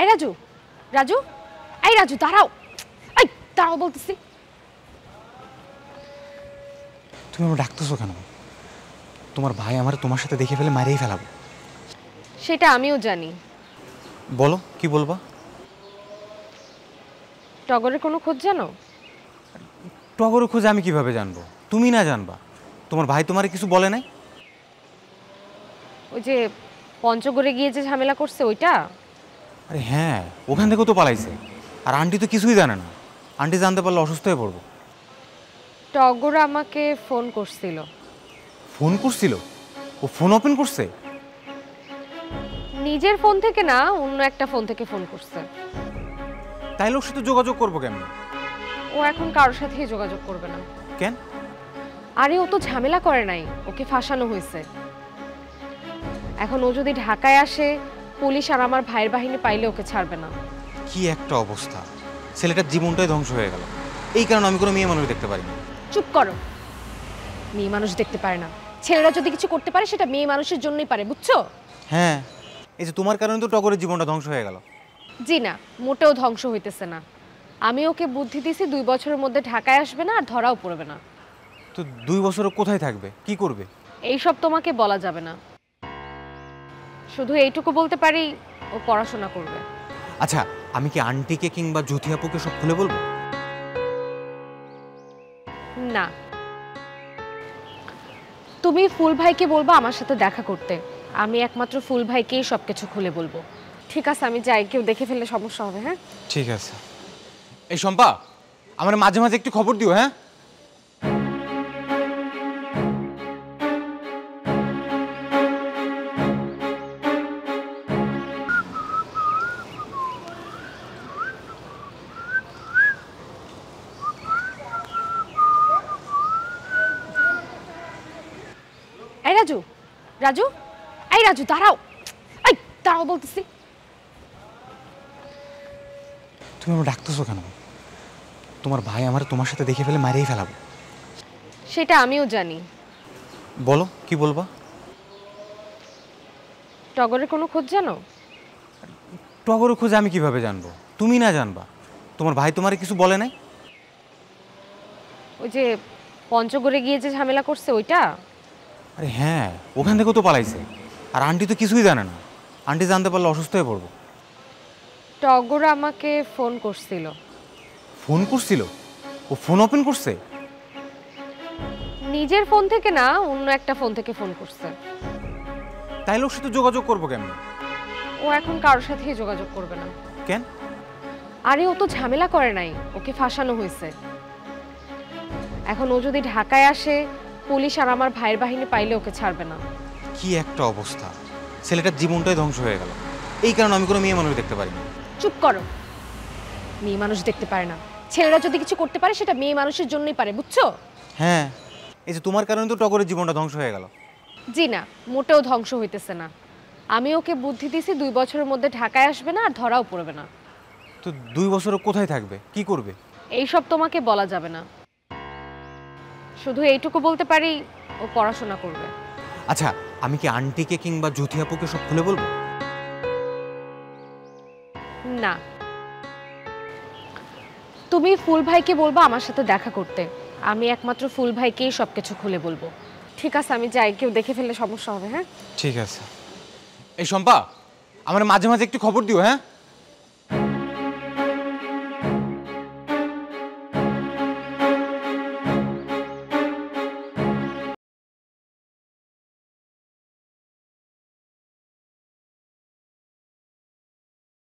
এই রাজু, রাজু, এই রাজু দাঁড়াও, এই দাঁড়াও বলতেছি। তুমি আমার ডাকতেছো কেন? তোমার ভাই আমার তোমার সাথে দেখে ফেলে মারিয়ে ফেলাবো। সেটা আমিও জানি। বলো কি বলবা? টগরের কোনো খোঁজ জানো? টগরের খোঁজ আমি কিভাবে জানবো? তুমি না জানবা? তোমার ভাই তোমারে কিছু বলে নাই? ওই যে পঞ্চগড়ে গিয়ে যে ঝামেলা করছে ওইটা? আরে হ্যাঁ, ওখান থেকেও তো পালাইছে। আর আন্টি তো কিছুই জানে না। আন্টি জানতে পারলে অসুস্থ হয়ে পড়বো। টগর আমাকে ফোন করছিল। ফোন করছিল? ও ফোন ওপেন করছে? নিজের ফোন থেকে না, অন্য একটা ফোন থেকে ফোন করছে। তাইলে ওর সাথে যোগাযোগ করবো কেমন? ও এখন কারোর সাথেই যোগাযোগ করবে না। কেন? আরে ও তো ঝামেলা করে নাই, ওকে ফাঁসানো হয়েছে। এখন ও যদি ঢাকায় আসে, পুলিশ আর আমার ভাইয়ের বাহিনী পাইলে ওকে ছাড়বে না। কি একটা অবস্থা! ছেলেটার জীবনটাই ধ্বংস হয়ে গেল। এই কারণে আমি কোনো মেয়ে মানুষ দেখতে পারি না। চুপ করো। মেয়ে মানুষ দেখতে পারে না। ছেলেরা যদি কিছু করতে পারে সেটা মেয়ে মানুষের জন্যই পারে, বুঝছো? হ্যাঁ, এই যে তোমার কারণে তো টগরের জীবনটা ধ্বংস হয়ে গেল। জি না, মোটেও ধ্বংস হইতেছে না। আমি ওকে বুদ্ধি দিছি 2 বছরের মধ্যে ঢাকায় আসবে না আর ধরাও পড়বে না। তো 2 বছরও কোথায় থাকবে, কি করবে? এইসব তোমাকে বলা যাবে না। শুধু এইটুকু বলতে পারি, ও পড়াশোনা করবে। আচ্ছা, আমি কি আন্টিকে কিংবা জ্যোতি আপুকে সব খুলে বলবো? না, তুমি ফুল ভাইকে বলবা আমার সাথে দেখা করতে। আমি একমাত্র ফুল ভাইকেই সবকিছু খুলে বলবো। ঠিক আছে, আমি যাই, কেউ দেখে ফেললে সমস্যা হবে। হ্যাঁ ঠিক আছে। এই শম্পা, আমার মাঝে মাঝে একটু খবর দিও। হ্যাঁ, এই রাজু, রাজু, এই রাজু দাঁড়াও, এই দাঁড়াও বলতেছি। তুমি আমার ডাকতেছো কেন? তোমার ভাই আমার তোমার সাথে দেখে ফেলে মারিয়ে ফেলাবো। সেটা আমিও জানি। বলো কি বলবা? টগরের কোনো খোঁজ জানো? টগরের খোঁজ আমি কিভাবে জানবো? তুমি না জানবা? তোমার ভাই তোমারে কিছু বলে নাই? ওই যে পঞ্চগড়ে গিয়ে যে ঝামেলা করছে ওইটা? আরে হ্যাঁ, ওখান থেকেও তো পালাইছে। আর আন্টি তো কিছুই জানে না। আন্টি জানতে পারলে অসুস্থ হয়ে পড়বো। টগর আমাকে ফোন করছিল। ফোন করছিল? ও ফোন ওপেন করছে? নিজের ফোন থেকে না, অন্য একটা ফোন থেকে ফোন করছে। তাইলে ওর সাথে যোগাযোগ করবো কেমন? ও এখন কারোর সাথেই যোগাযোগ করবে না। কেন? আরে ও তো ঝামেলা করে নাই, ওকে ফাঁসানো হয়েছে। এখন ও যদি ঢাকায় আসে, পুলিশ আর আমার ভাইয়ের বাহিনী পাইলে ওকে ছাড়বে না। কি একটা অবস্থা! ছেলেটার জীবনটাই ধ্বংস হয়ে গেল। এই কারণে আমি কোনো মেয়ে মানুষ দেখতে পারি না। চুপ করো। মেয়ে মানুষ দেখতে পারে না। ছেলেরা যদি কিছু করতে পারে সেটা মেয়ে মানুষের জন্যই পারে, বুঝছো? হ্যাঁ, এই যে তোমার কারণে তো টগরের জীবনটা ধ্বংস হয়ে গেল। জি না, মোটেও ধ্বংস হইতেছে না। আমি ওকে বুদ্ধি দিছি 2 বছরের মধ্যে ঢাকায় আসবে না আর ধরাও পড়বে না। তো 2 বছরও কোথায় থাকবে, কি করবে? এইসব তোমাকে বলা যাবে না। শুধু এইটুকু বলতে পারি, ও পড়াশোনা করবে। আচ্ছা, আমি কি আন্টিকে কিংবা জ্যোতি আপুকে সব খুলে বলবো? না, তুমি ফুল ভাইকে বলবা আমার সাথে দেখা করতে। আমি একমাত্র ফুল ভাইকেই সবকিছু খুলে বলবো। ঠিক আছে, আমি যাই, কেউ দেখে ফেললে সমস্যা হবে। হ্যাঁ ঠিক আছে। এই শম্পা, আমার মাঝে মাঝে একটু খবর দিও। হ্যাঁ।